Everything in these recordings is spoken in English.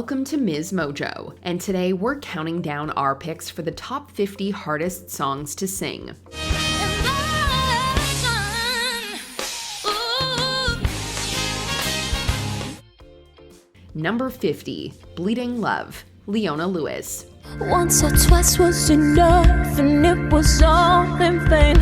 Welcome to MsMojo, and today we're counting down our picks for the top 50 hardest songs to sing. Number 50, Bleeding Love, Leona Lewis. Once or twice was enough, and it was all in vain.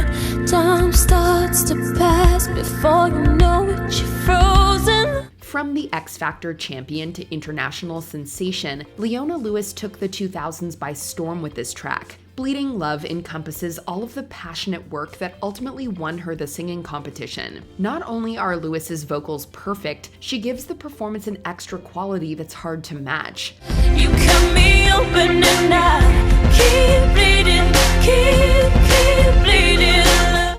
Time starts to pass before you know it, you're frozen. From the X Factor champion to international sensation, Leona Lewis took the 2000s by storm with this track. Bleeding Love encompasses all of the passionate work that ultimately won her the singing competition. Not only are Lewis's vocals perfect, she gives the performance an extra quality that's hard to match. You cut me open and I keep bleeding, keep bleeding.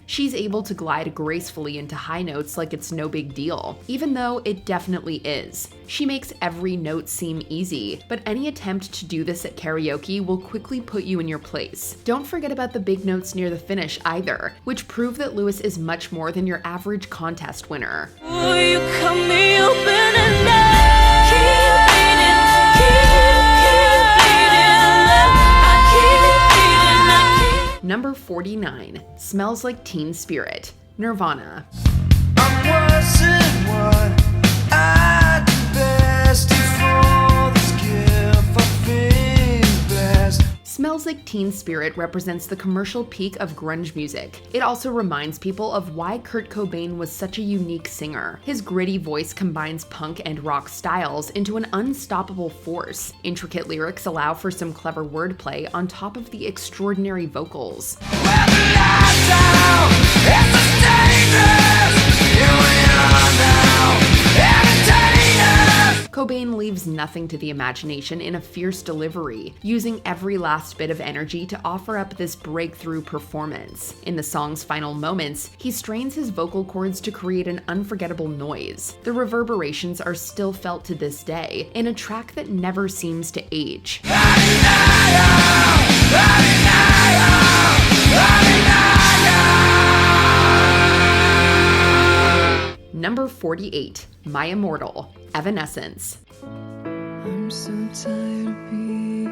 She's able to glide gracefully into high notes like it's no big deal, even though it definitely is. She makes every note seem easy, but any attempt to do this at karaoke will quickly put you in your place. Don't forget about the big notes near the finish either, which prove that Lewis is much more than your average contest winner. Oh, you cut me open and I keep Number 49, Smells Like Teen Spirit, Nirvana. I wasn't what I do best before this gift of being blessed. Smells Like Teen Spirit represents the commercial peak of grunge music. It also reminds people of why Kurt Cobain was such a unique singer. His gritty voice combines punk and rock styles into an unstoppable force. Intricate lyrics allow for some clever wordplay on top of the extraordinary vocals. Cobain leaves nothing to the imagination in a fierce delivery, using every last bit of energy to offer up this breakthrough performance. In the song's final moments, he strains his vocal cords to create an unforgettable noise. The reverberations are still felt to this day, in a track that never seems to age. Number 48, My Immortal, Evanescence. I'm so tired of being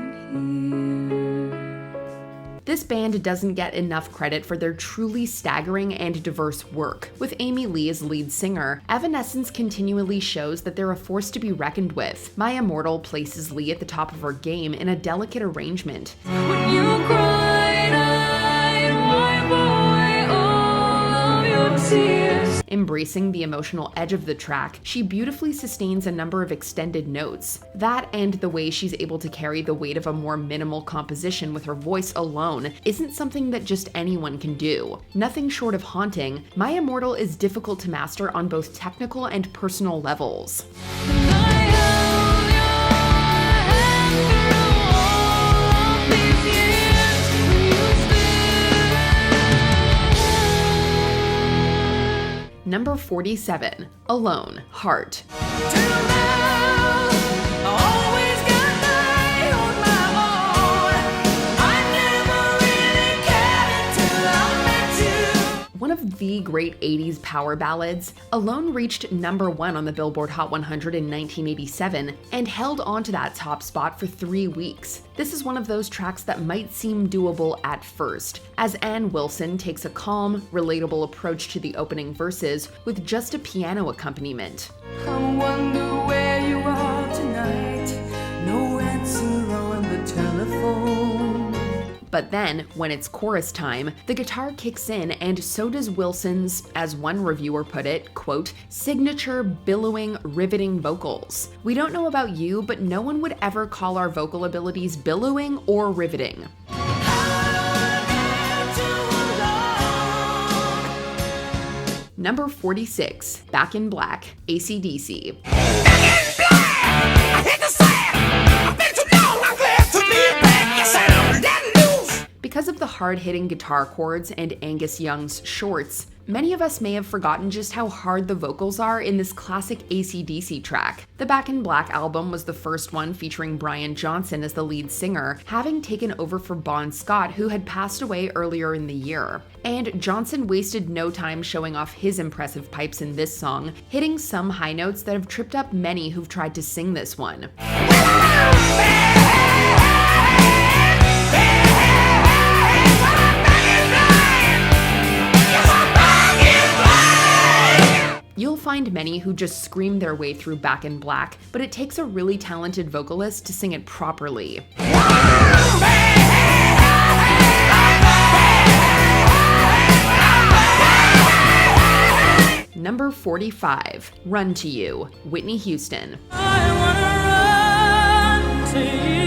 here. This band doesn't get enough credit for their truly staggering and diverse work. With Amy Lee as lead singer, Evanescence continually shows that they're a force to be reckoned with. My Immortal places Lee at the top of her game in a delicate arrangement. When you cried, I wipe away all of your tears. Embracing the emotional edge of the track, she beautifully sustains a number of extended notes. That and the way she's able to carry the weight of a more minimal composition with her voice alone isn't something that just anyone can do. Nothing short of haunting, My Immortal is difficult to master on both technical and personal levels. Number 47, Alone, Heart. One of the great 80s power ballads, Alone reached number 1 on the Billboard Hot 100 in 1987 and held onto that top spot for 3 weeks. This is one of those tracks that might seem doable at first, as Ann Wilson takes a calm, relatable approach to the opening verses with just a piano accompaniment. I wonder where you are tonight. No answer on the telephone. But then, when it's chorus time, the guitar kicks in and so does Wilson's, as one reviewer put it, quote, signature billowing, riveting vocals. We don't know about you, but no one would ever call our vocal abilities billowing or riveting. Number 46, Back in Black, AC/DC. Because of the hard-hitting guitar chords and Angus Young's shorts, Many of us may have forgotten just how hard the vocals are in this classic AC/DC track. The Back in Black album was the first one featuring Brian Johnson as the lead singer, having taken over for Bon Scott, who had passed away earlier in the year. And Johnson wasted no time showing off his impressive pipes in this song, hitting some high notes that have tripped up many who've tried to sing this one. You'll find many who just scream their way through Back in Black, but it takes a really talented vocalist to sing it properly. Number 45, Run to You, Whitney Houston. I wanna run to you.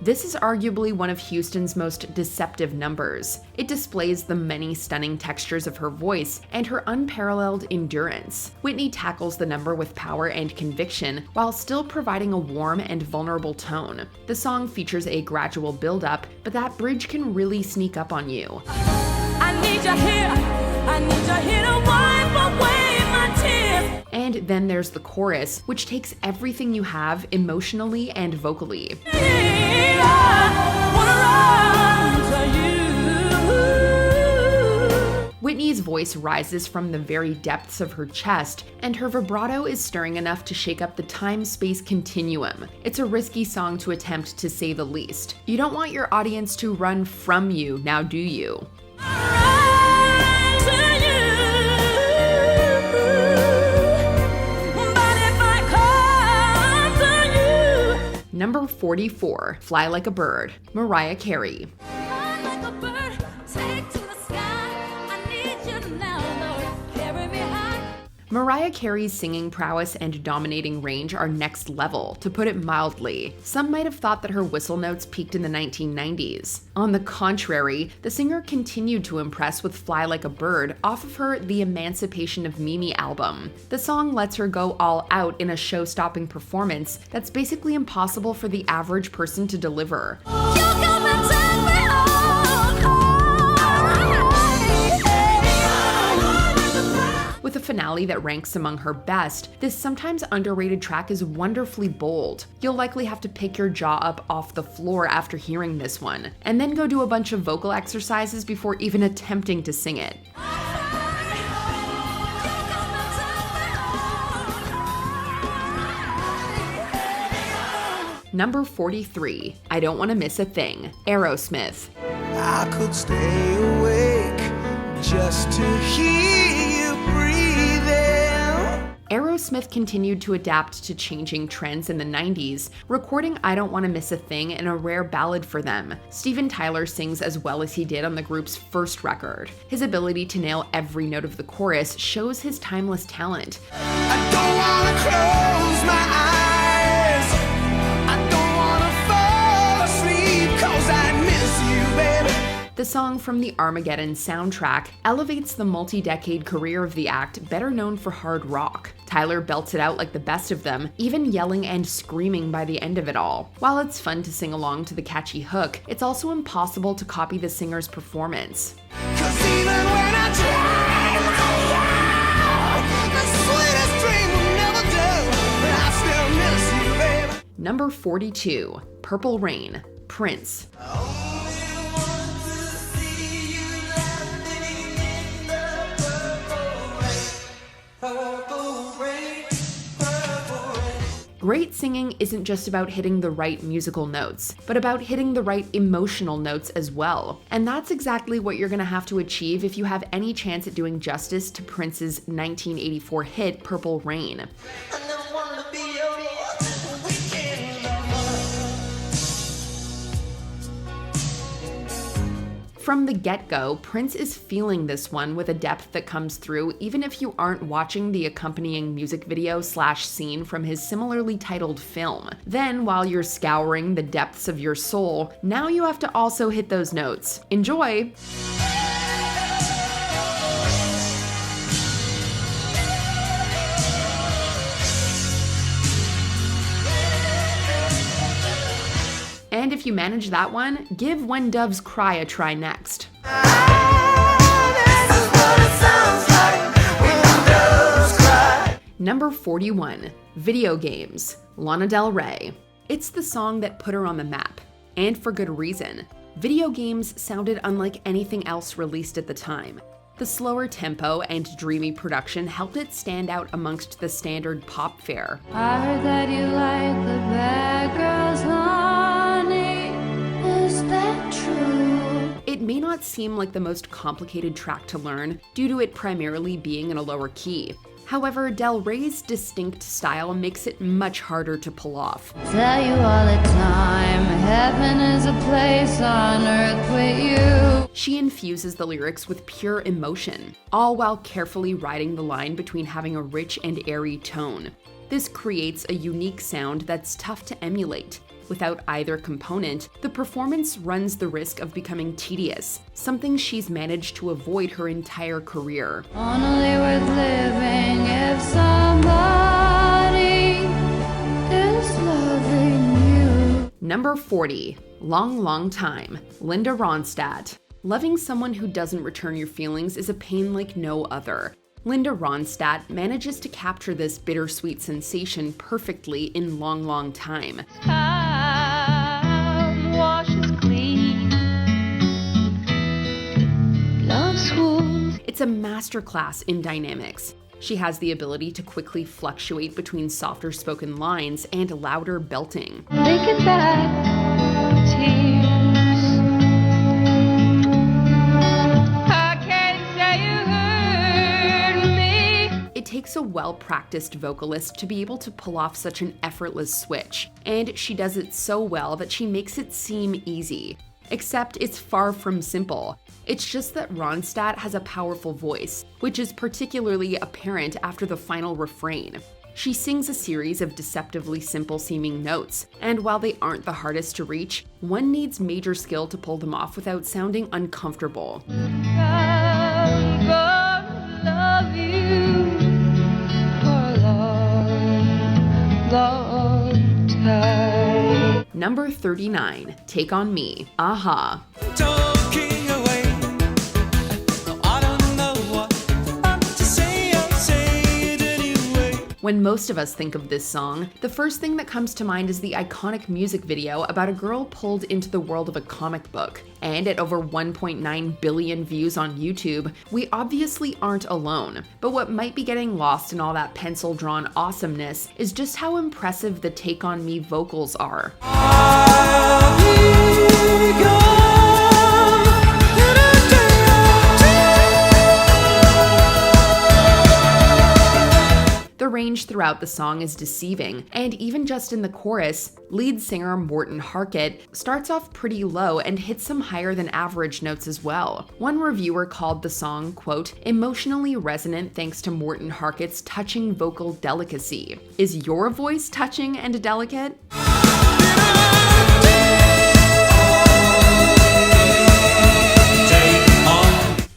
This is arguably one of Houston's most deceptive numbers. It displays the many stunning textures of her voice and her unparalleled endurance. Whitney tackles the number with power and conviction while still providing a warm and vulnerable tone. The song features a gradual build-up, but that bridge can really sneak up on you. I need you here to wipe away my tears. And then there's the chorus, which takes everything you have emotionally and vocally. Whitney's voice rises from the very depths of her chest, and her vibrato is stirring enough to shake up the time-space continuum. It's a risky song to attempt, to say the least. You don't want your audience to run from you, now do you? Number 44, Fly Like a Bird, Mariah Carey. Mariah Carey's singing prowess and dominating range are next level, to put it mildly. Some might have thought that her whistle notes peaked in the 1990s. On the contrary, the singer continued to impress with Fly Like a Bird off of her The Emancipation of Mimi album. The song lets her go all out in a show-stopping performance that's basically impossible for the average person to deliver. With a finale that ranks among her best, this sometimes underrated track is wonderfully bold. You'll likely have to pick your jaw up off the floor after hearing this one, and then go do a bunch of vocal exercises before even attempting to sing it. Number 43, I Don't Wanna Miss a Thing, Aerosmith. I could stay awake just to hear you breathing. Aerosmith continued to adapt to changing trends in the 90s, recording I Don't Wanna Miss a Thing in a rare ballad for them. Steven Tyler sings as well as he did on the group's first record. His ability to nail every note of the chorus shows his timeless talent. I don't wanna close my eyes. I don't wanna fall asleep 'cause I miss you, baby. The song from the Armageddon soundtrack elevates the multi-decade career of the act, better known for hard rock. Tyler belts it out like the best of them, even yelling and screaming by the end of it all. While it's fun to sing along to the catchy hook, it's also impossible to copy the singer's performance. 'Cause even when I try, the sweetest dream will never do, but I still miss you, baby. Number 42, Purple Rain, Prince. Great singing isn't just about hitting the right musical notes, but about hitting the right emotional notes as well. And that's exactly what you're gonna have to achieve if you have any chance at doing justice to Prince's 1984 hit, Purple Rain. From the get-go, Prince is feeling this one with a depth that comes through even if you aren't watching the accompanying music video / scene from his similarly titled film. Then, while you're scouring the depths of your soul, now you have to also hit those notes. Enjoy! And And if you manage that one, give When Doves Cry a try next. Number 41, Video Games, Lana Del Rey. It's the song that put her on the map, and for good reason. Video Games sounded unlike anything else released at the time. The slower tempo and dreamy production helped it stand out amongst the standard pop fare. I heard that you like the bad girls, honey. Is that true? It may not seem like the most complicated track to learn due to it primarily being in a lower key. However, Del Rey's distinct style makes it much harder to pull off. Tell you all the time, heaven is a place on earth with you. She infuses the lyrics with pure emotion, all while carefully riding the line between having a rich and airy tone. This creates a unique sound that's tough to emulate. Without either component, the performance runs the risk of becoming tedious, something she's managed to avoid her entire career. Only worth living if somebody is loving you. Number 40, Long Long Time, Linda Ronstadt. Loving someone who doesn't return your feelings is a pain like no other. Linda Ronstadt manages to capture this bittersweet sensation perfectly in Long Long Time. Time washes clean. Love swoons. It's a masterclass in dynamics. She has the ability to quickly fluctuate between softer spoken lines and louder belting. Thinking back, tears. I can't say you hurt me. It takes a well-practiced vocalist to be able to pull off such an effortless switch, and she does it so well that she makes it seem easy. Except it's far from simple. It's just that Ronstadt has a powerful voice, which is particularly apparent after the final refrain. She sings a series of deceptively simple-seeming notes, and while they aren't the hardest to reach, one needs major skill to pull them off without sounding uncomfortable. I'm gonna love you for a long, long time. Number 39, Take On Me, Aha. Talking away. I don't know what to say, I'll say it anyway. When most of us think of this song, the first thing that comes to mind is the iconic music video about a girl pulled into the world of a comic book. And at over 1.9 billion views on YouTube, we obviously aren't alone. But what might be getting lost in all that pencil-drawn awesomeness is just how impressive the Take On Me vocals are. I'll be gone. The range throughout the song is deceiving, and even just in the chorus, lead singer Morten Harket starts off pretty low and hits some higher than average notes as well. One reviewer called the song, quote, emotionally resonant thanks to Morten Harket's touching vocal delicacy. Is your voice touching and delicate?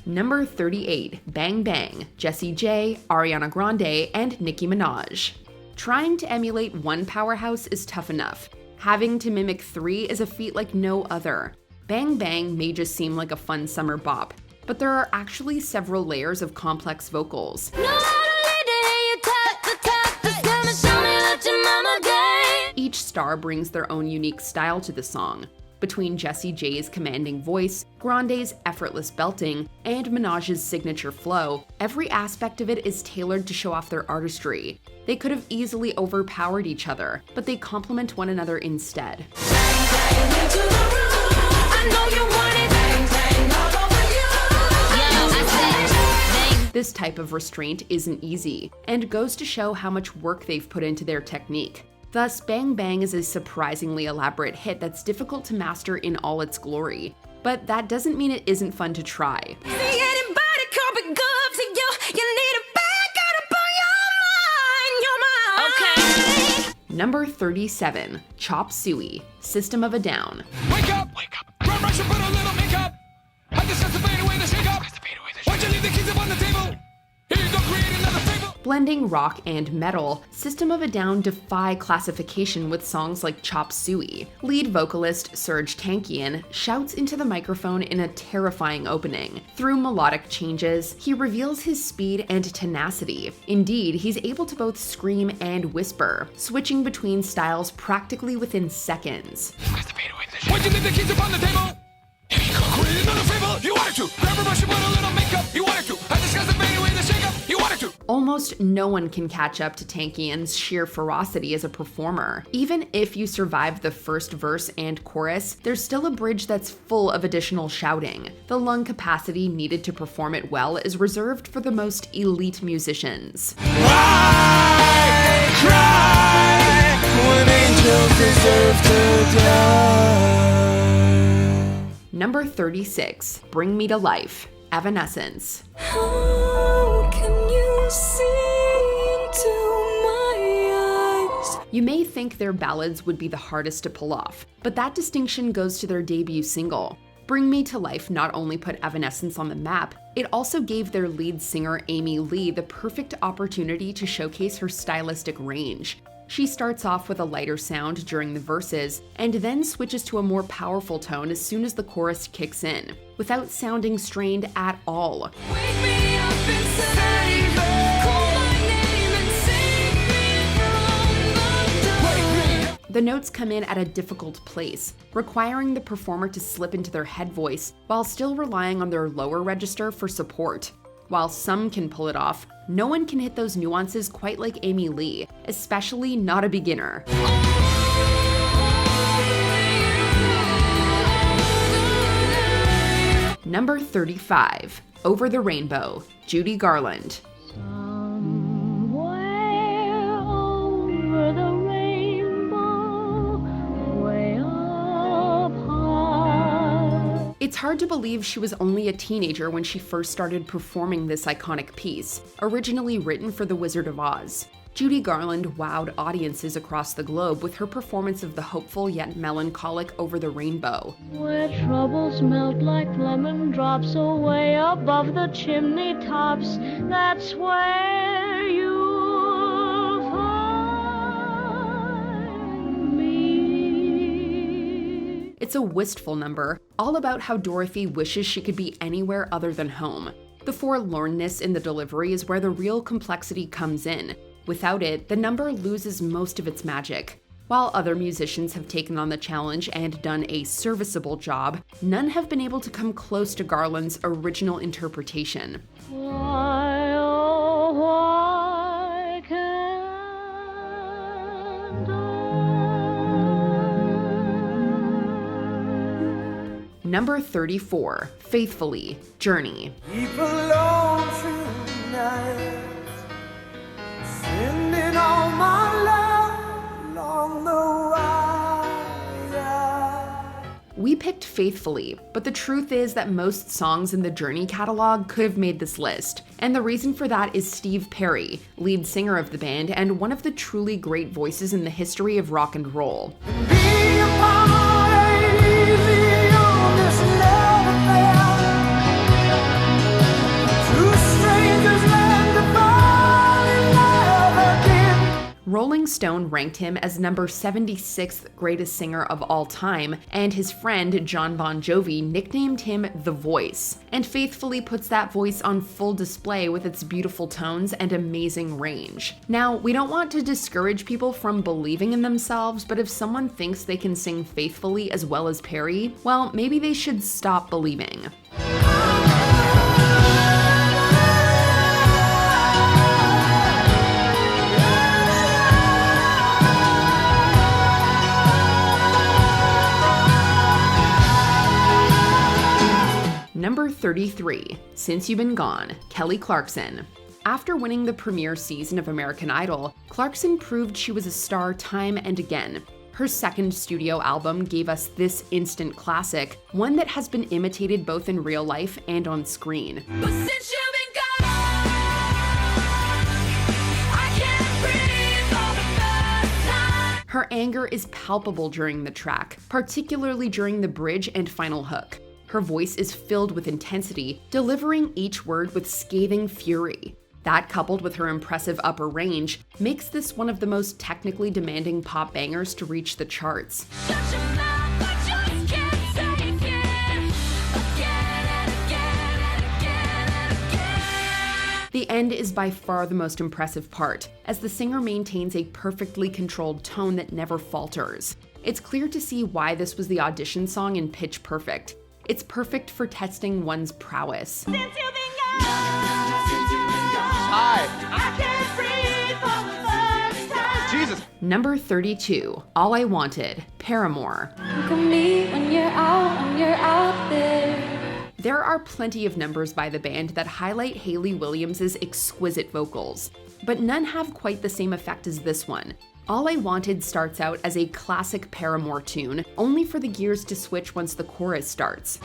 Number 38, Bang Bang, Jessie J, Ariana Grande, and Nicki Minaj. Trying to emulate one powerhouse is tough enough. Having to mimic three is a feat like no other. Bang Bang may just seem like a fun summer bop, but there are actually several layers of complex vocals. Each star brings their own unique style to the song. Between Jessie J's commanding voice, Grande's effortless belting, and Minaj's signature flow, every aspect of it is tailored to show off their artistry. They could have easily overpowered each other, but they complement one another instead. This type of restraint isn't easy, and goes to show how much work they've put into their technique. Thus, Bang Bang is a surprisingly elaborate hit that's difficult to master in all its glory. But that doesn't mean it isn't fun to try. Number 37, Chop Suey, System of a Down. Wake up! Grab brush and put a little makeup. I just have to fade away the shake up. Why'd you leave the keys up on the table? Here you go, create another fable. Blending rock and metal, System of a Down defy classification with songs like Chop Suey. Lead vocalist Serj Tankian shouts into the microphone in a terrifying opening. Through melodic changes, he reveals his speed and tenacity. Indeed, he's able to both scream and whisper, switching between styles practically within seconds. Why'd you leave the keys upon the table? Create another fable. You wanted to. Grab a brush and put a little makeup. You wanted to. I disguised the fade away the shake up. You wanted to. Almost no one can catch up to Tankian's sheer ferocity as a performer. Even if you survive the first verse and chorus, there's still a bridge that's full of additional shouting. The lung capacity needed to perform it well is reserved for the most elite musicians. Why cry when angels deserve to die? Number 36, Bring Me to Life, Evanescence. How can you see into my eyes? You may think their ballads would be the hardest to pull off, but that distinction goes to their debut single. Bring Me to Life not only put Evanescence on the map, it also gave their lead singer Amy Lee the perfect opportunity to showcase her stylistic range. She starts off with a lighter sound during the verses, and then switches to a more powerful tone as soon as the chorus kicks in, without sounding strained at all. Wake me up inside, call my name and save me from the dark. The notes come in at a difficult place, requiring the performer to slip into their head voice while still relying on their lower register for support. While some can pull it off, no one can hit those nuances quite like Amy Lee, especially not a beginner. Number 35, Over the Rainbow, Judy Garland. Somewhere over the rainbow, way up high. It's hard to believe she was only a teenager when she first started performing this iconic piece, originally written for The Wizard of Oz. Judy Garland wowed audiences across the globe with her performance of the hopeful yet melancholic Over the Rainbow. Where troubles melt like lemon drops away above the chimney tops, that's where you'll find me. It's a wistful number, all about how Dorothy wishes she could be anywhere other than home. The forlornness in the delivery is where the real complexity comes in. Without it, the number loses most of its magic. While other musicians have taken on the challenge and done a serviceable job, none have been able to come close to Garland's original interpretation. Why, oh, why can't I? Number 34, Faithfully, Journey. Keep alone tonight, sending all my love along the wire. We picked Faithfully, but the truth is that most songs in the Journey catalog could have made this list. And the reason for that is Steve Perry, lead singer of the band and one of the truly great voices in the history of rock and roll. Be a part easy on this love affair. Two strangers learn to fall in love again. Rolling Stone ranked him as number 76th greatest singer of all time, and his friend Jon Bon Jovi nicknamed him The Voice, and faithfully puts that voice on full display with its beautiful tones and amazing range. Now, we don't want to discourage people from believing in themselves, but if someone thinks they can sing faithfully as well as Perry, well, maybe they should stop believing. Number 33, Since You've Been Gone, Kelly Clarkson. After winning the premiere season of American Idol, Clarkson proved she was a star time and again. Her second studio album gave us this instant classic, one that has been imitated both in real life and on screen. But since you've been gone, I can't breathe for the first time. Her anger is palpable during the track, particularly during the bridge and final hook. Her voice is filled with intensity, delivering each word with scathing fury. That, coupled with her impressive upper range, makes this one of the most technically demanding pop bangers to reach the charts. The end is by far the most impressive part, as the singer maintains a perfectly controlled tone that never falters. It's clear to see why this was the audition song in Pitch Perfect. It's perfect for testing one's prowess. Jesus. Number 32, All I Wanted, Paramore. Look at me when you're out there. There are plenty of numbers by the band that highlight Hayley Williams' exquisite vocals, but none have quite the same effect as this one. All I Wanted starts out as a classic Paramore tune, only for the gears to switch once the chorus starts.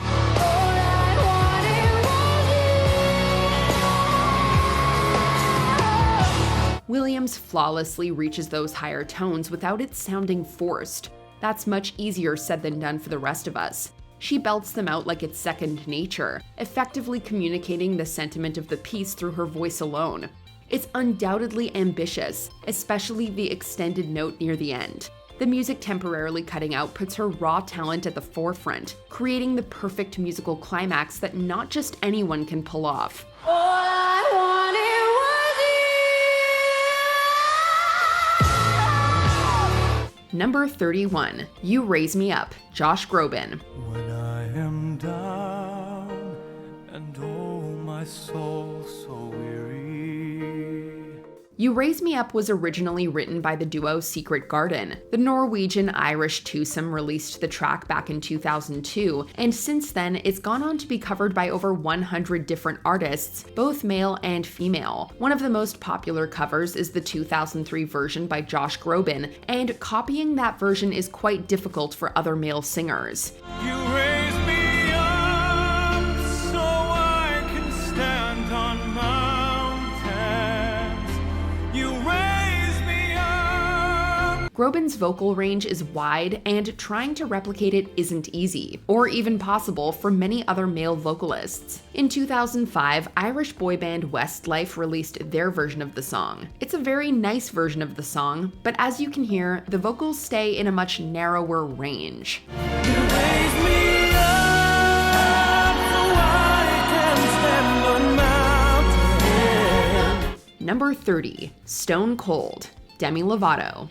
Williams flawlessly reaches those higher tones without it sounding forced. That's much easier said than done for the rest of us. She belts them out like it's second nature, effectively communicating the sentiment of the piece through her voice alone. It's undoubtedly ambitious, especially the extended note near the end. The music temporarily cutting out puts her raw talent at the forefront, creating the perfect musical climax that not just anyone can pull off. All I wanted was you. Number 31, You Raise Me Up, Josh Groban. When I am down and oh my soul so weary. You Raise Me Up was originally written by the duo Secret Garden. The Norwegian-Irish twosome released the track back in 2002, and since then it's gone on to be covered by over 100 different artists, both male and female. One of the most popular covers is the 2003 version by Josh Groban, and copying that version is quite difficult for other male singers. You raise me up so I can stand on mountains. You raise me up. Groban's vocal range is wide, and trying to replicate it isn't easy, or even possible for many other male vocalists. In 2005, Irish boy band Westlife released their version of the song. It's a very nice version of the song, but as you can hear, the vocals stay in a much narrower range. You raise me up so I can stand on mountains. Number 30, Stone Cold, Demi Lovato.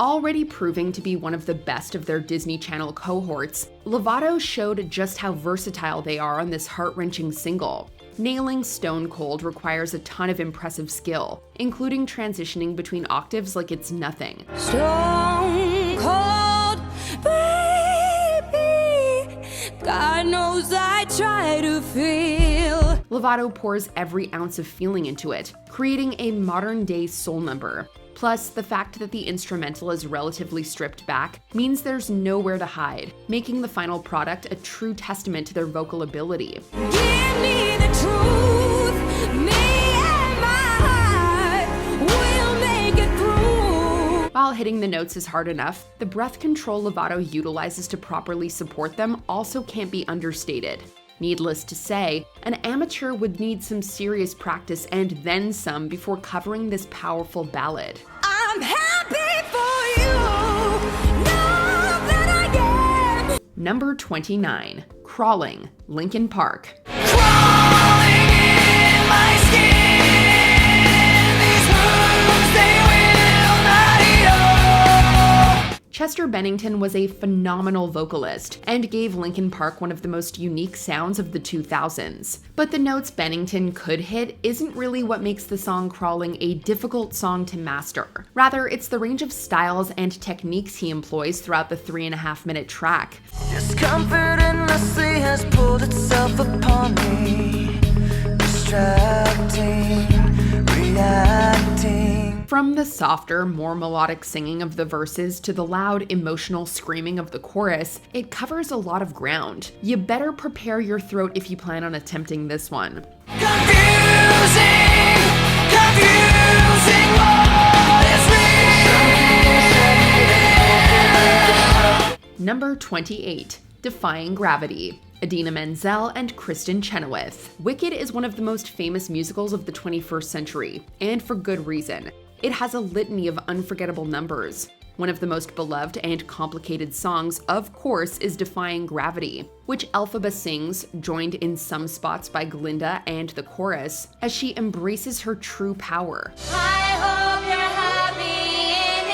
Already proving to be one of the best of their Disney Channel cohorts, Lovato showed just how versatile they are on this heart-wrenching single. Nailing Stone Cold requires a ton of impressive skill, including transitioning between octaves like it's nothing. Stone cold, baby. God knows I try to feel. Lovato pours every ounce of feeling into it, creating a modern-day soul number. Plus, the fact that the instrumental is relatively stripped back means there's nowhere to hide, making the final product a true testament to their vocal ability. Give me the truth. Me and my heart will make it through. While hitting the notes is hard enough, the breath control Lovato utilizes to properly support them also can't be understated. Needless to say, an amateur would need some serious practice and then some before covering this powerful ballad. I'm happy for you. Know that I am. Number 29, Crawling, Linkin Park. Crawling in my skin. These wounds, they will not heal. Chester Bennington was a phenomenal vocalist and gave Linkin Park one of the most unique sounds of the 2000s. But the notes Bennington could hit isn't really what makes the song Crawling a difficult song to master. Rather, it's the range of styles and techniques he employs throughout the 3.5-minute track. Discomfort endlessly has pulled itself upon me, distracting, reacting. From the softer, more melodic singing of the verses to the loud, emotional screaming of the chorus, it covers a lot of ground. You better prepare your throat if you plan on attempting this one. Confusing what is real. Number 28, Defying Gravity, Idina Menzel and Kristin Chenoweth. Wicked is one of the most famous musicals of the 21st century, and for good reason. It has a litany of unforgettable numbers. One of the most beloved and complicated songs, of course, is Defying Gravity, which Elphaba sings, joined in some spots by Glinda and the chorus, as she embraces her true power. I hope you're happy in the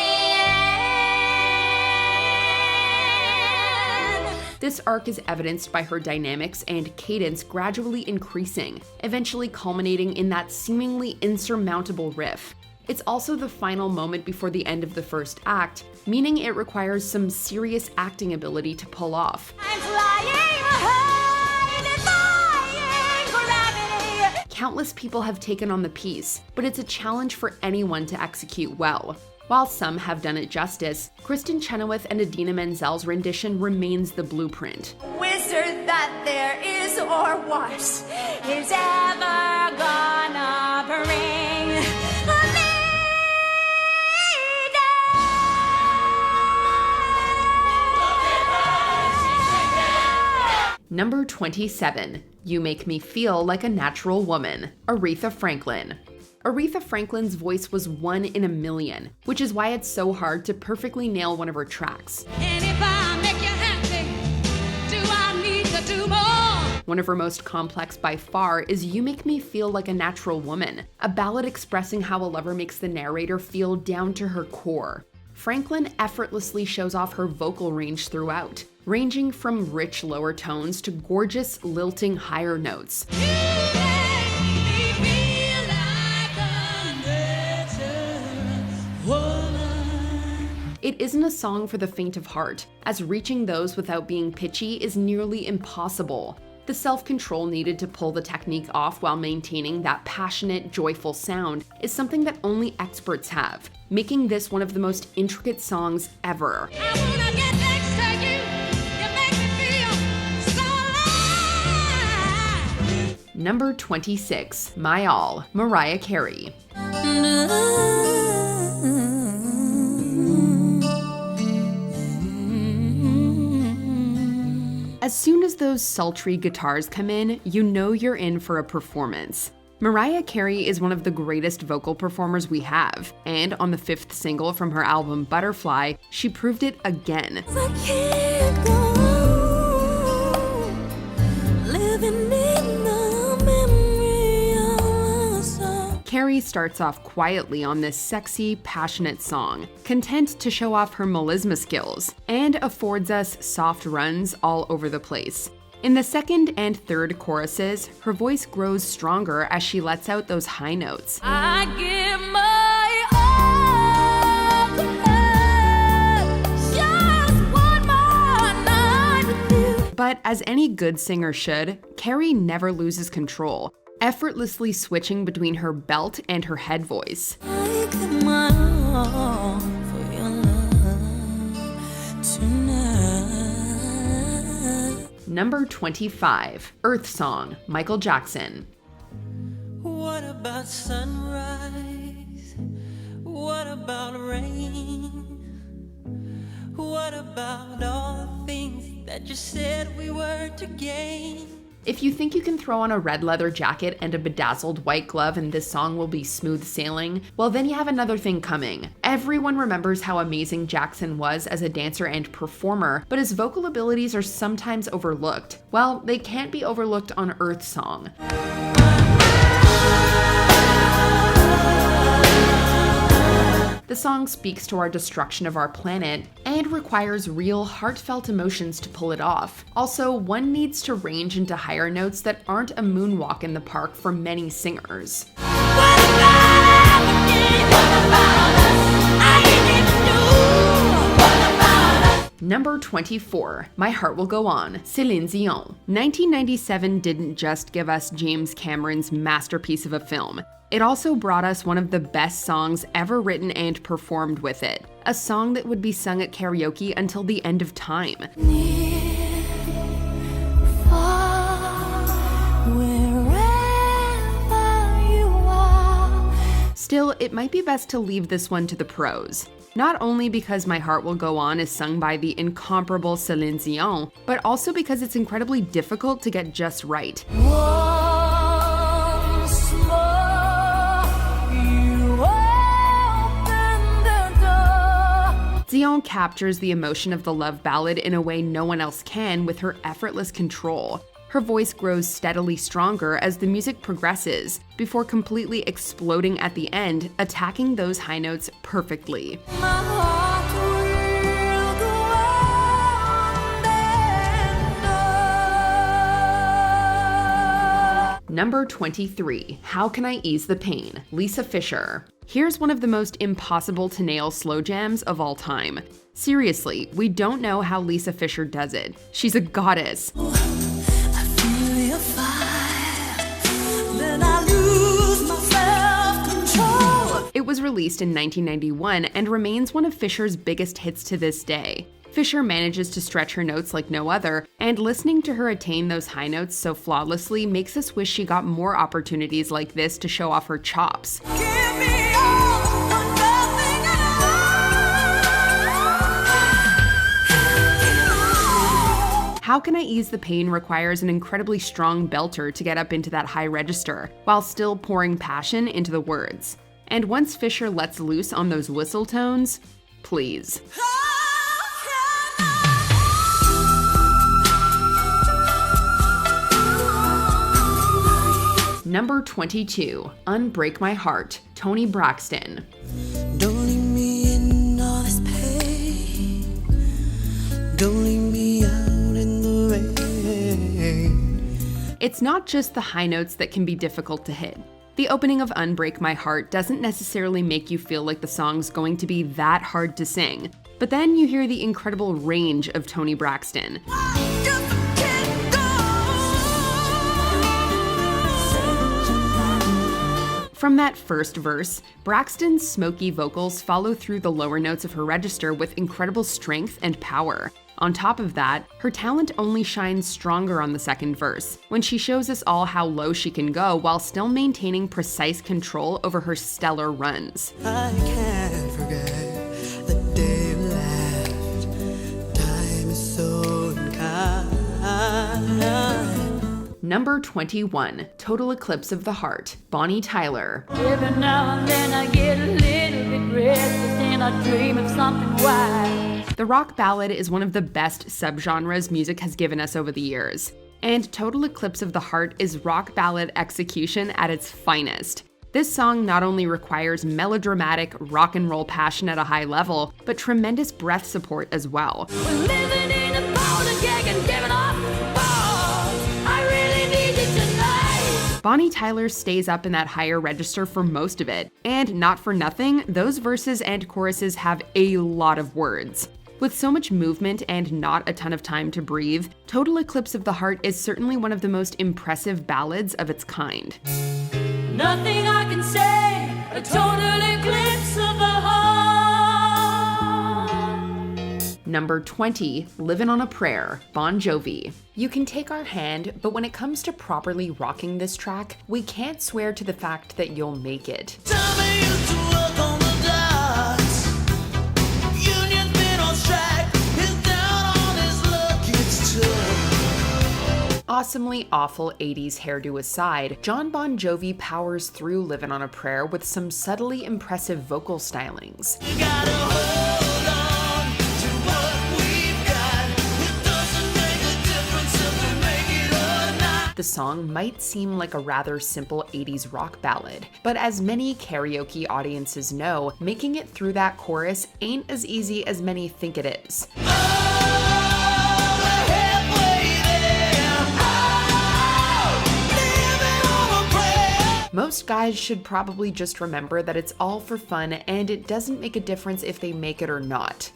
end. This arc is evidenced by her dynamics and cadence gradually increasing, eventually culminating in that seemingly insurmountable riff. It's also the final moment before the end of the first act, meaning it requires some serious acting ability to pull off. I'm flying high, defying gravity. Countless people have taken on the piece, but it's a challenge for anyone to execute well. While some have done it justice, Kristin Chenoweth and Idina Menzel's rendition remains the blueprint. Wizard that there is or was is ever gonna bring me down. Number 27. You Make Me Feel Like a Natural Woman, Aretha Franklin. Aretha Franklin's voice was 1 in a million, which is why it's so hard to perfectly nail one of her tracks. And if I make you happy, do I need to do more? One of her most complex by far is You Make Me Feel Like a Natural Woman, a ballad expressing how a lover makes the narrator feel down to her core. Franklin effortlessly shows off her vocal range throughout, ranging from rich lower tones to gorgeous, lilting higher notes. You make me feel like a natural woman. It isn't a song for the faint of heart, as reaching those without being pitchy is nearly impossible. The self-control needed to pull the technique off while maintaining that passionate, joyful sound is something that only experts have, making this one of the most intricate songs ever. I wanna get next to you. You make me feel so alive. Number 26. My All, Mariah Carey. As soon as those sultry guitars come in, you know you're in for a performance. Mariah Carey is one of the greatest vocal performers we have, and on the 5th single from her album Butterfly, she proved it again. I can't go on living in the memory of a song. Carey starts off quietly on this sexy, passionate song, content to show off her melisma skills, and affords us soft runs all over the place. In the second and third choruses, her voice grows stronger as she lets out those high notes. I give my all to her. Just one more night with you. But as any good singer should, Carey never loses control, effortlessly switching between her belt and her head voice. I give my all for your love tonight. Number 25. Earth Song, Michael Jackson. What about sunrise? What about rain? What about all the things that you said we were to gain? If you think you can throw on a red leather jacket and a bedazzled white glove and this song will be smooth sailing, well then you have another thing coming. Everyone remembers how amazing Jackson was as a dancer and performer, but his vocal abilities are sometimes overlooked. Well, they can't be overlooked on Earth Song. The song speaks to our destruction of our planet and requires real, heartfelt emotions to pull it off. Also, one needs to range into higher notes that aren't a moonwalk in the park for many singers. Number 24. My Heart Will Go On, Celine Dion. 1997 didn't just give us James Cameron's masterpiece of a film. It also brought us one of the best songs ever written and performed with it. A song that would be sung at karaoke until the end of time. Near, far, wherever you are. Still, it might be best to leave this one to the pros. Not only because My Heart Will Go On is sung by the incomparable Celine Dion, but also because it's incredibly difficult to get just right. Once more, you open the door. Dion captures the emotion of the love ballad in a way no one else can with her effortless control. Her voice grows steadily stronger as the music progresses, before completely exploding at the end, attacking those high notes perfectly. My heart will go on and on. Number 23, How Can I Ease the Pain? Lisa Fischer. Here's one of the most impossible to nail slow jams of all time. Seriously, we don't know how Lisa Fischer does it. She's a goddess. It was released in 1991 and remains one of Fischer's biggest hits to this day. Fischer manages to stretch her notes like no other, and listening to her attain those high notes so flawlessly makes us wish she got more opportunities like this to show off her chops. How Can I Ease the Pain requires an incredibly strong belter to get up into that high register, while still pouring passion into the words. And once Fischer lets loose on those whistle tones, please. Number 22, Unbreak My Heart, Toni Braxton. Don't leave me in all this pain. Don't leave me out in the rain. It's not just the high notes that can be difficult to hit. The opening of Unbreak My Heart doesn't necessarily make you feel like the song's going to be that hard to sing, but then you hear the incredible range of Toni Braxton. From that first verse, Braxton's smoky vocals follow through the lower notes of her register with incredible strength and power. On top of that, her talent only shines stronger on the second verse, when she shows us all how low she can go while still maintaining precise control over her stellar runs. I can't forget the day you left. Time is so unkind. Number 21, Total Eclipse of the Heart, Bonnie Tyler. Every now and then I get a little bit restless and I dream of something wild. The rock ballad is one of the best subgenres music has given us over the years, and Total Eclipse of the Heart is rock ballad execution at its finest. This song not only requires melodramatic rock and roll passion at a high level, but tremendous breath support as well. We're living in a powder keg and giving off balls. I really need you tonight. Bonnie Tyler stays up in that higher register for most of it, and not for nothing, those verses and choruses have a lot of words. With so much movement and not a ton of time to breathe, Total Eclipse of the Heart is certainly one of the most impressive ballads of its kind. Nothing I can say, a total eclipse of the heart. Number 20, Livin' on a Prayer, Bon Jovi. You can take our hand, but when it comes to properly rocking this track, we can't swear to the fact that you'll make it. Time used to work on the docks. Union's been on strike. He's down on his luck. It's tough. Awesomely awful 80s hairdo aside, Jon Bon Jovi powers through Livin' on a Prayer with some subtly impressive vocal stylings. You gotta hold on to what we've got. It doesn't make a difference if we make it or not. The song might seem like a rather simple 80s rock ballad, but as many karaoke audiences know, making it through that chorus ain't as easy as many think it is. Most guys should probably just remember that it's all for fun and it doesn't make a difference if they make it or not.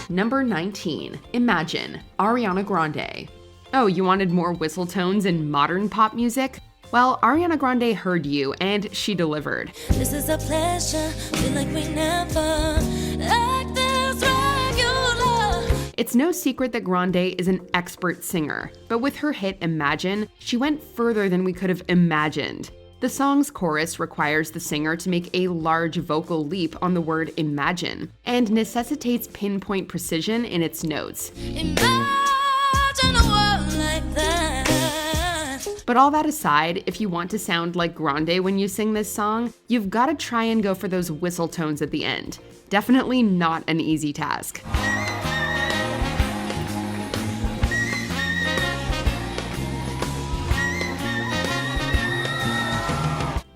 Number 19, Imagine, Ariana Grande. Oh, you wanted more whistle tones and modern pop music? Well, Ariana Grande heard you and she delivered. This is a pleasure, feel like we never act this regular. It's no secret that Grande is an expert singer, but with her hit Imagine, she went further than we could have imagined. The The song's chorus requires the singer to make a large vocal leap on the word imagine, and necessitates pinpoint precision in its notes. Imagine a world like that. But all that aside, if you want to sound like Grande when you sing this song, you've got to try and go for those whistle tones at the end. Definitely not an easy task.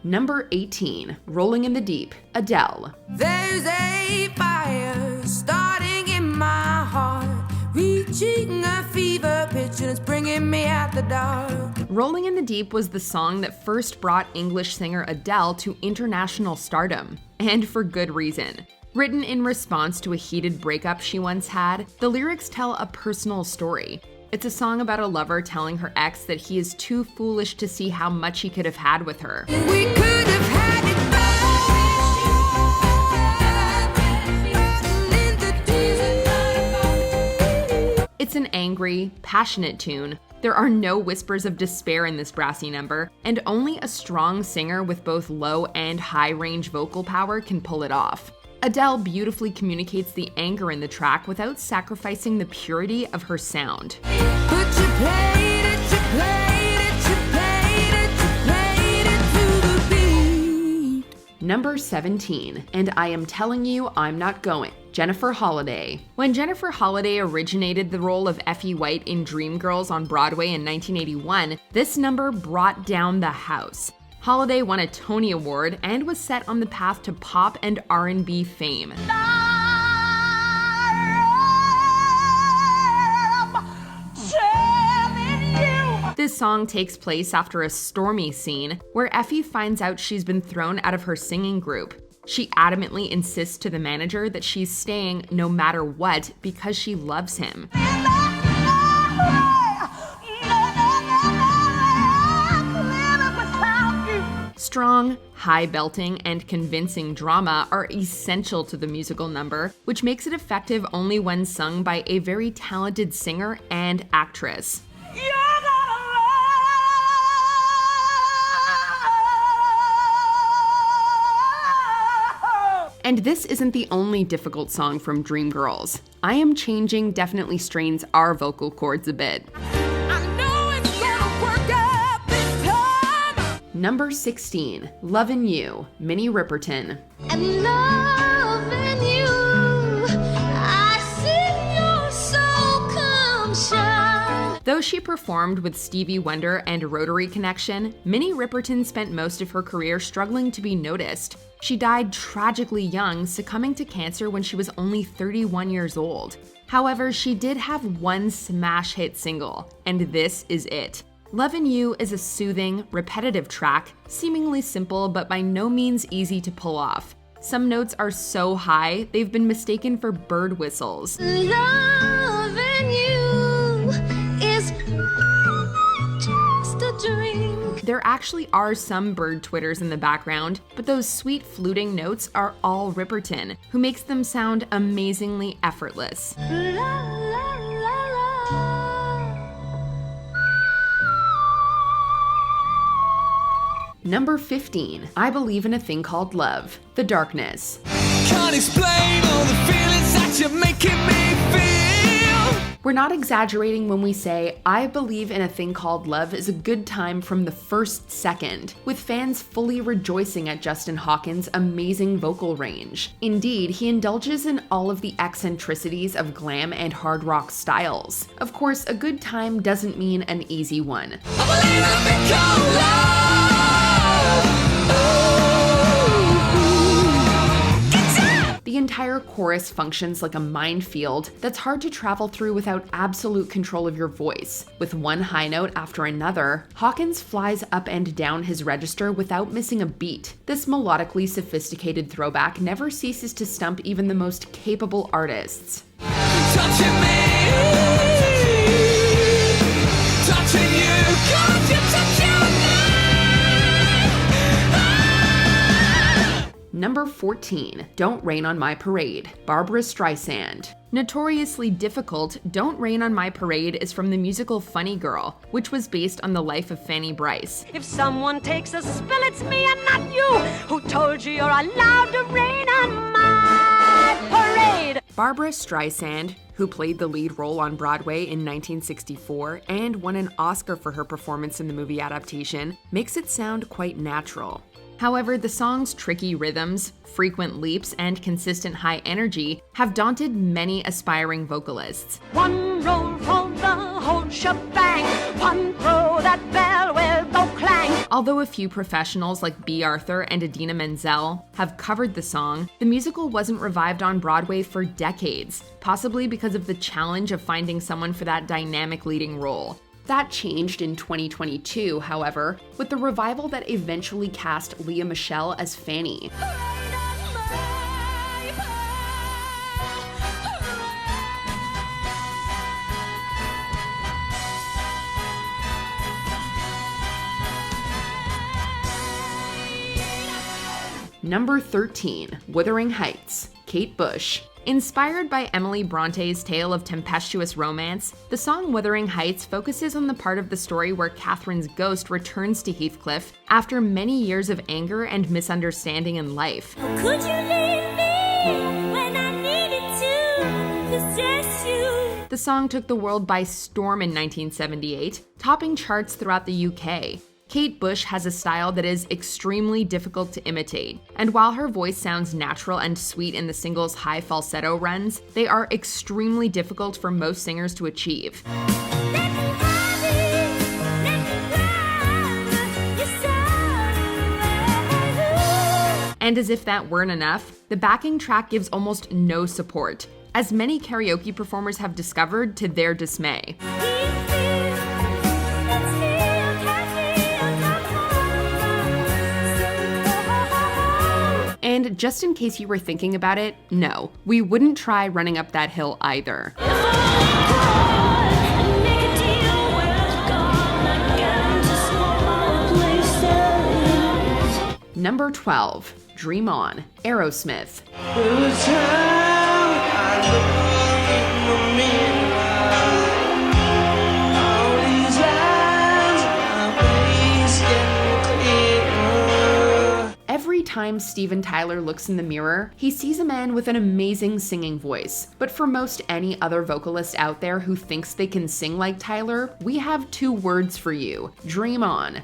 Number 18, Rolling in the Deep, Adele. There's a fire starting in my heart, reaching a fever pitch and it's bringing me out the dark. Rolling in the Deep was the song that first brought English singer Adele to international stardom, and for good reason. Written in response to a heated breakup she once had, the lyrics tell a personal story. It's a song about a lover telling her ex that he is too foolish to see how much he could have had with her. We could have had it. It's an angry, passionate tune. There are no whispers of despair in this brassy number, and only a strong singer with both low and high range vocal power can pull it off. Adele beautifully communicates the anger in the track without sacrificing the purity of her sound. But you played it, you played it, you played it, you played it to the beat. Number 17, And I Am Telling You I'm Not Going, Jennifer Holliday. When Jennifer Holliday originated the role of Effie White in Dreamgirls on Broadway in 1981, this number brought down the house. Holliday won a Tony Award and was set on the path to pop and R&B fame. This song takes place after a stormy scene where Effie finds out she's been thrown out of her singing group. She adamantly insists to the manager that she's staying no matter what because she loves him. Strong, high belting, and convincing drama are essential to the musical number, which makes it effective only when sung by a very talented singer and actress. And this isn't the only difficult song from Dreamgirls. I Am Changing definitely strains our vocal cords a bit. Number 16, Lovin' You, Minnie Ripperton. And loving you, I see your soul come shine. Though she performed with Stevie Wonder and Rotary Connection, Minnie Ripperton spent most of her career struggling to be noticed. She died tragically young, succumbing to cancer when she was only 31 years old. However, she did have one smash hit single, and this is it. Lovin' You is a soothing, repetitive track, seemingly simple but by no means easy to pull off. Some notes are so high, they've been mistaken for bird whistles. Loving you is just a dream. There actually are some bird twitters in the background, but those sweet fluting notes are all Ripperton, who makes them sound amazingly effortless. La, la, la, la. Number 15, I Believe in a Thing Called Love, The Darkness. Can't explain all the feelings that you're making me feel. We're not exaggerating when we say I Believe in a Thing Called Love is a good time from the first second, with fans fully rejoicing at Justin Hawkins' amazing vocal range. Indeed, he indulges in all of the eccentricities of glam and hard rock styles. Of course, a good time doesn't mean an easy one. I believe in a thing called love. The entire chorus functions like a minefield that's hard to travel through without absolute control of your voice. With one high note after another, Hawkins flies up and down his register without missing a beat. This melodically sophisticated throwback never ceases to stump even the most capable artists. Touching me, touching you, can't you touch your Number 14, Don't Rain on My Parade, Barbra Streisand. Notoriously difficult, Don't Rain on My Parade is from the musical Funny Girl, which was based on the life of Fanny Brice. If someone takes a spill, it's me and not you. Who told you you're allowed to rain on my parade? Barbra Streisand, who played the lead role on Broadway in 1964 and won an Oscar for her performance in the movie adaptation, makes it sound quite natural. However, the song's tricky rhythms, frequent leaps, and consistent high energy have daunted many aspiring vocalists. One roll for the whole shebang. One throw, that bell will go clang. Although a few professionals like Bea Arthur and Idina Menzel have covered the song, the musical wasn't revived on Broadway for decades, possibly because of the challenge of finding someone for that dynamic leading role. That changed in 2022, however, with the revival that eventually cast Lea Michele as Fanny. Number 13, Withering Heights, Kate Bush. Inspired by Emily Bronte's tale of tempestuous romance, the song Wuthering Heights focuses on the part of the story where Catherine's ghost returns to Heathcliff after many years of anger and misunderstanding in life. Could you leave me when I needed to possess you? The song took the world by storm in 1978, topping charts throughout the UK. Kate Bush has a style that is extremely difficult to imitate, and while her voice sounds natural and sweet in the single's high falsetto runs, they are extremely difficult for most singers to achieve. And as if that weren't enough, the backing track gives almost no support, as many karaoke performers have discovered to their dismay. And just in case you were thinking about it, no, we wouldn't try Running Up That Hill either. Number 12, Dream On, Aerosmith. Every time Steven Tyler looks in the mirror, he sees a man with an amazing singing voice. But for most any other vocalist out there who thinks they can sing like Tyler, we have two words for you: dream on.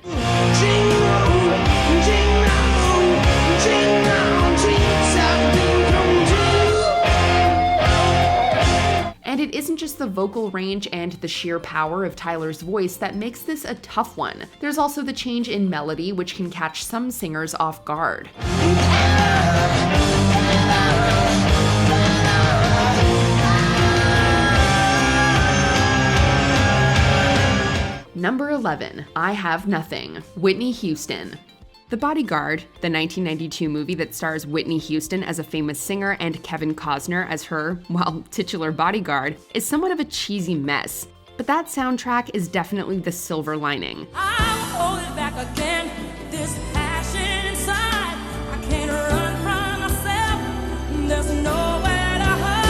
And it isn't just the vocal range and the sheer power of Tyler's voice that makes this a tough one. There's also the change in melody, which can catch some singers off guard. Number 11, I Have Nothing, Whitney Houston. The Bodyguard, the 1992 movie that stars Whitney Houston as a famous singer and Kevin Costner as her, well, titular bodyguard, is somewhat of a cheesy mess. But that soundtrack is definitely the silver lining. I'm holding back again, this passion inside. I can't run from myself, there's nowhere to hide.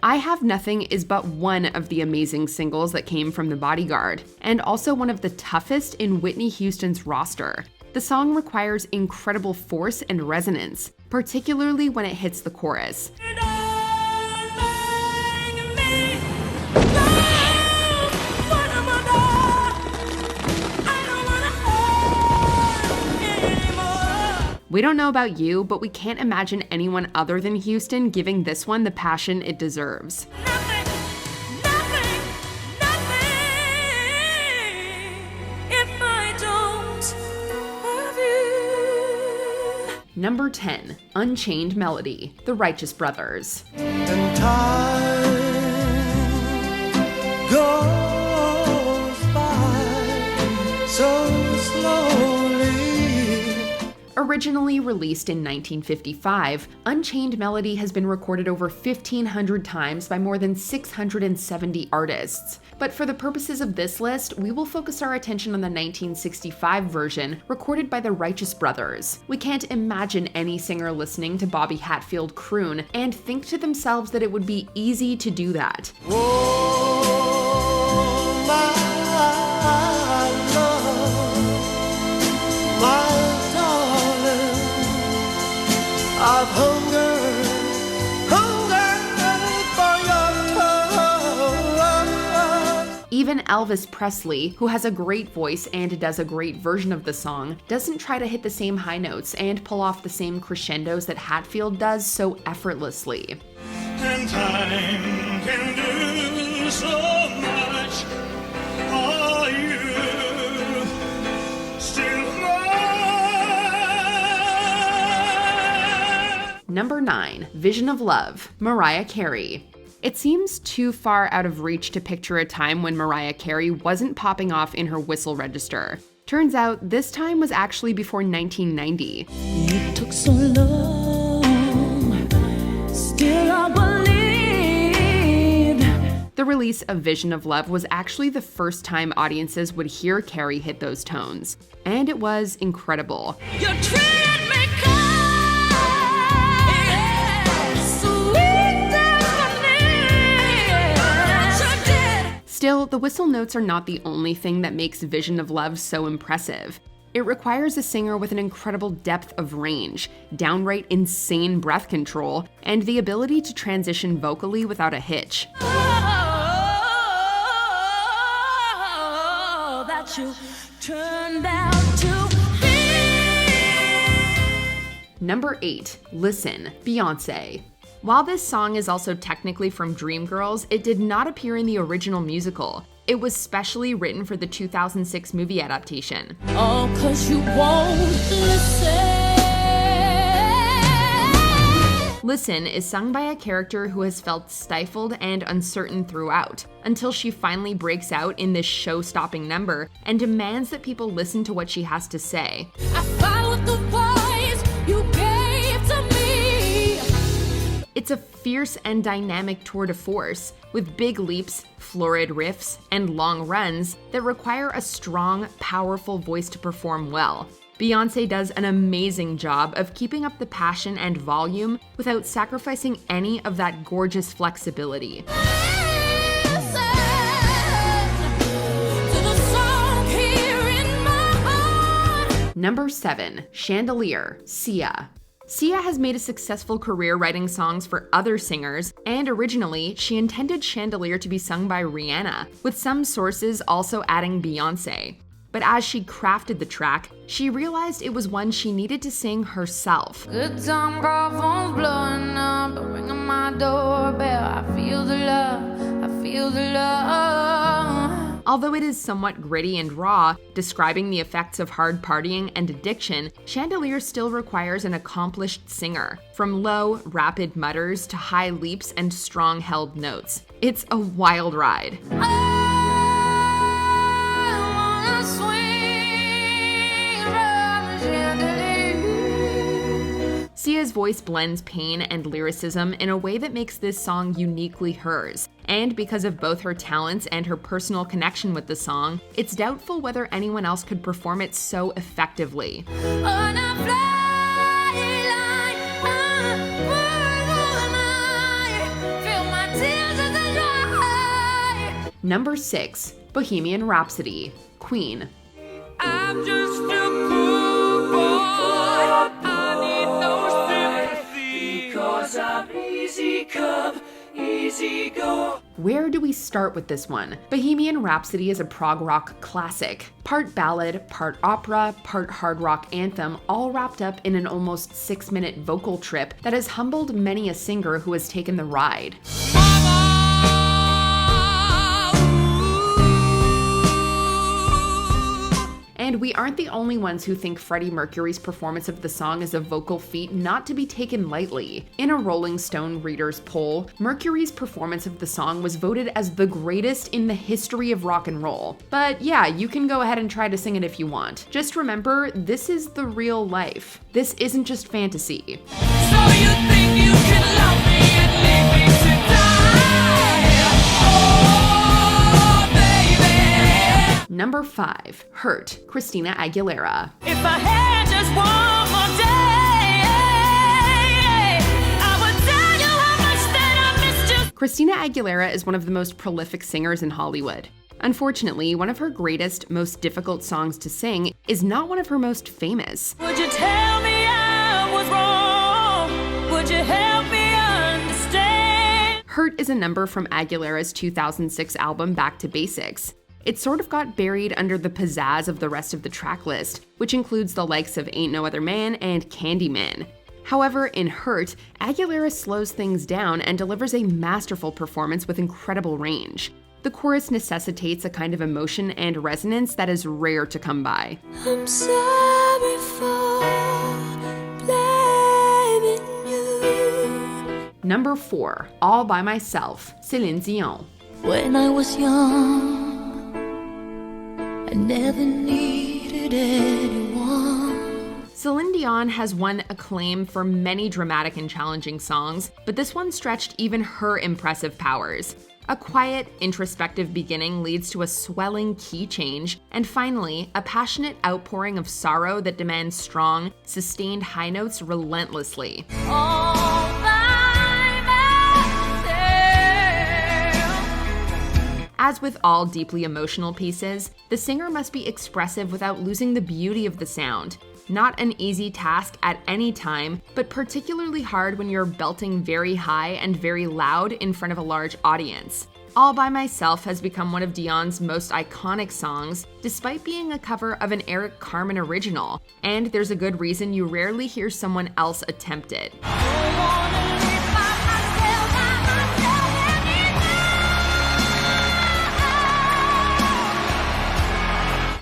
I Have Nothing is but one of the amazing singles that came from The Bodyguard, and also one of the toughest in Whitney Houston's roster. The song requires incredible force and resonance, particularly when it hits the chorus. We don't know about you, but we can't imagine anyone other than Houston giving this one the passion it deserves. Number 10, Unchained Melody, The Righteous Brothers. And time goes by so slowly. Originally released in 1955, Unchained Melody has been recorded over 1,500 times by more than 670 artists. But for the purposes of this list, we will focus our attention on the 1965 version, recorded by the Righteous Brothers. We can't imagine any singer listening to Bobby Hatfield croon and think to themselves that it would be easy to do that. Oh, my love, my darling, I've hungered for your touch. Even Elvis Presley, who has a great voice and does a great version of the song, doesn't try to hit the same high notes and pull off the same crescendos that Hatfield does so effortlessly. And time can do so much. Are you still mine? Number 9, Vision of Love, Mariah Carey. It seems too far out of reach to picture a time when Mariah Carey wasn't popping off in her whistle register. Turns out this time was actually before 1990. It took so long, still I believe. The release of Vision of Love was actually the first time audiences would hear Carey hit those tones, and it was incredible. You treated me kind, sweet destiny. Still, the whistle notes are not the only thing that makes Vision of Love so impressive. It requires a singer with an incredible depth of range, downright insane breath control, and the ability to transition vocally without a hitch. That you turned out to be. Number 8, Listen, Beyoncé. While this song is also technically from Dreamgirls, it did not appear in the original musical. It was specially written for the 2006 movie adaptation. Oh, 'cause you won't listen. Listen is sung by a character who has felt stifled and uncertain throughout, until she finally breaks out in this show-stopping number and demands that people listen to what she has to say. I followed the voice you gave to me. It's a fierce and dynamic tour de force, with big leaps, florid riffs, and long runs that require a strong, powerful voice to perform well. Beyoncé does an amazing job of keeping up the passion and volume without sacrificing any of that gorgeous flexibility. Number 7, Chandelier, Sia. Sia has made a successful career writing songs for other singers, and originally, she intended Chandelier to be sung by Rihanna, with some sources also adding Beyoncé. But as she crafted the track, she realized it was one she needed to sing herself. Good time, girl, phone's blowing up, ringing my doorbell. I feel the love, I feel the love. Although it is somewhat gritty and raw, describing the effects of hard partying and addiction, Chandelier still requires an accomplished singer, from low, rapid mutters to high leaps and strong held notes. It's a wild ride. Sia's voice blends pain and lyricism in a way that makes this song uniquely hers. And because of both her talents and her personal connection with the song, it's doubtful whether anyone else could perform it so effectively. Number 6, Bohemian Rhapsody, Queen. I'm just a poor boy. I need no sympathy, 'cause I'm easy come, easy go. Where do we start with this one? Bohemian Rhapsody is a prog rock classic. Part ballad, part opera, part hard rock anthem, all wrapped up in an almost 6-minute vocal trip that has humbled many a singer who has taken the ride. And we aren't the only ones who think Freddie Mercury's performance of the song is a vocal feat not to be taken lightly. In a Rolling Stone readers poll, Mercury's performance of the song was voted as the greatest in the history of rock and roll. But yeah, you can go ahead and try to sing it if you want. Just remember, this is the real life. This isn't just fantasy. So you think you can love me and leave me to die? Oh, baby. Number 5. Hurt, Christina Aguilera. If I had just one more day, I would tell you how much that I missed you. Christina Aguilera is one of the most prolific singers in Hollywood. Unfortunately, one of her greatest, most difficult songs to sing is not one of her most famous. Would you tell me I was wrong? Would you help me understand? Hurt is a number from Aguilera's 2006 album Back to Basics. It sort of got buried under the pizzazz of the rest of the track list, which includes the likes of Ain't No Other Man and Candyman. However, in Hurt, Aguilera slows things down and delivers a masterful performance with incredible range. The chorus necessitates a kind of emotion and resonance that is rare to come by. I'm sorry for blaming you. Number 4. All by Myself, Celine Dion. When I was young, I never needed anyone. Celine Dion has won acclaim for many dramatic and challenging songs, but this one stretched even her impressive powers. A quiet, introspective beginning leads to a swelling key change, and finally, a passionate outpouring of sorrow that demands strong, sustained high notes relentlessly. All by myself. As with all deeply emotional pieces, the singer must be expressive without losing the beauty of the sound. Not an easy task at any time, but particularly hard when you're belting very high and very loud in front of a large audience. All by Myself has become one of Dion's most iconic songs, despite being a cover of an Eric Carmen original, and there's a good reason you rarely hear someone else attempt it.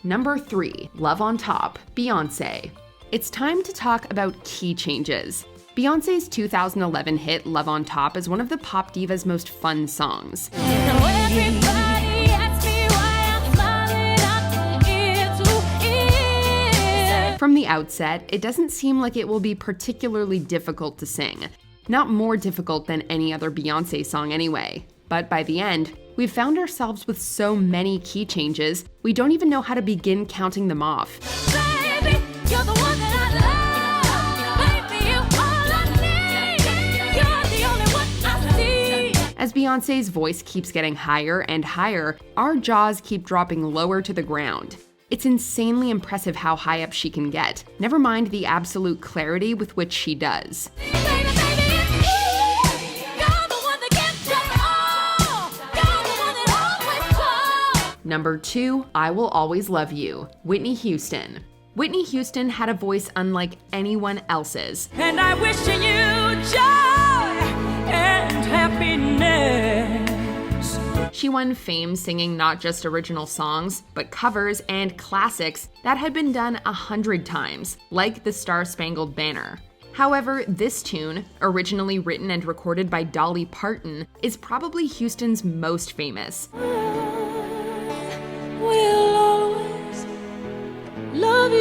Number 3. Love on Top, Beyoncé. It's time to talk about key changes. Beyoncé's 2011 hit Love on Top is one of the pop diva's most fun songs. From the outset, it doesn't seem like it will be particularly difficult to sing. Not more difficult than any other Beyoncé song anyway. But by the end, we've found ourselves with so many key changes, we don't even know how to begin counting them off. Baby, you're the one that I love. Baby, you're all I need. You're the only one I see. As Beyoncé's voice keeps getting higher and higher, our jaws keep dropping lower to the ground. It's insanely impressive how high up she can get, never mind the absolute clarity with which she does. Number 2, I Will Always Love You, Whitney Houston. Whitney Houston had a voice unlike anyone else's. And I wish you joy and happiness. She won fame singing not just original songs, but covers and classics that had been done 100 times, like the Star-Spangled Banner. However, this tune, originally written and recorded by Dolly Parton, is probably Houston's most famous. We'll always love you.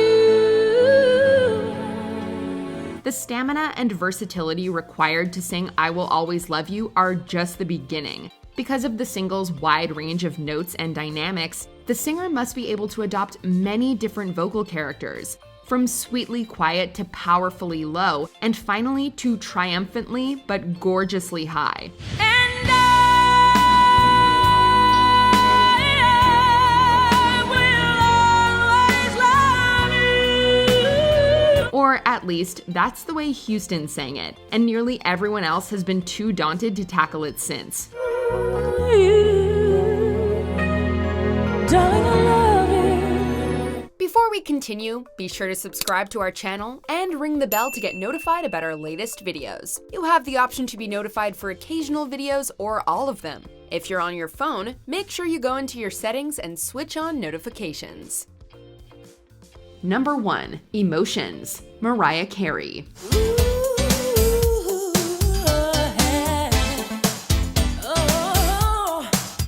The stamina and versatility required to sing I Will Always Love You are just the beginning. Because of the single's wide range of notes and dynamics, the singer must be able to adopt many different vocal characters, from sweetly quiet to powerfully low, and finally to triumphantly but gorgeously high. And I will always love you. Or at least, that's the way Houston sang it, and nearly everyone else has been too daunted to tackle it since. Darling, I love you. Before we continue, be sure to subscribe to our channel and ring the bell to get notified about our latest videos. You have the option to be notified for occasional videos or all of them. If you're on your phone, make sure you go into your settings and switch on notifications. Number 1. Emotions, Mariah Carey.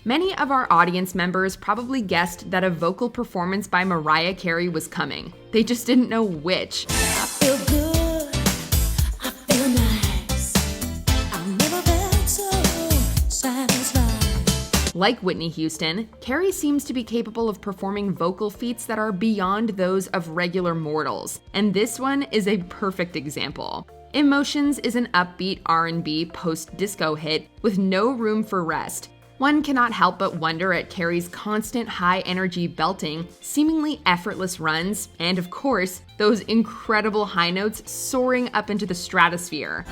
Many of our audience members probably guessed that a vocal performance by Mariah Carey was coming. They just didn't know which. I feel good, I feel nice. I've never felt so satisfied. Like Whitney Houston, Carey seems to be capable of performing vocal feats that are beyond those of regular mortals, and this one is a perfect example. Emotions is an upbeat R&B post-disco hit with no room for rest. One cannot help but wonder at Carey's constant high-energy belting, seemingly effortless runs, and of course, those incredible high notes soaring up into the stratosphere.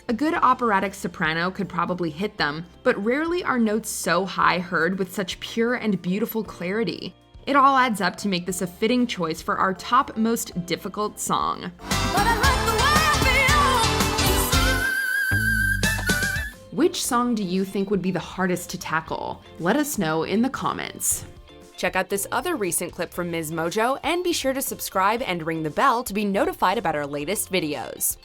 A good operatic soprano could probably hit them, but rarely are notes so high heard with such pure and beautiful clarity. It all adds up to make this a fitting choice for our top most difficult song. Which song do you think would be the hardest to tackle? Let us know in the comments. Check out this other recent clip from MsMojo and be sure to subscribe and ring the bell to be notified about our latest videos.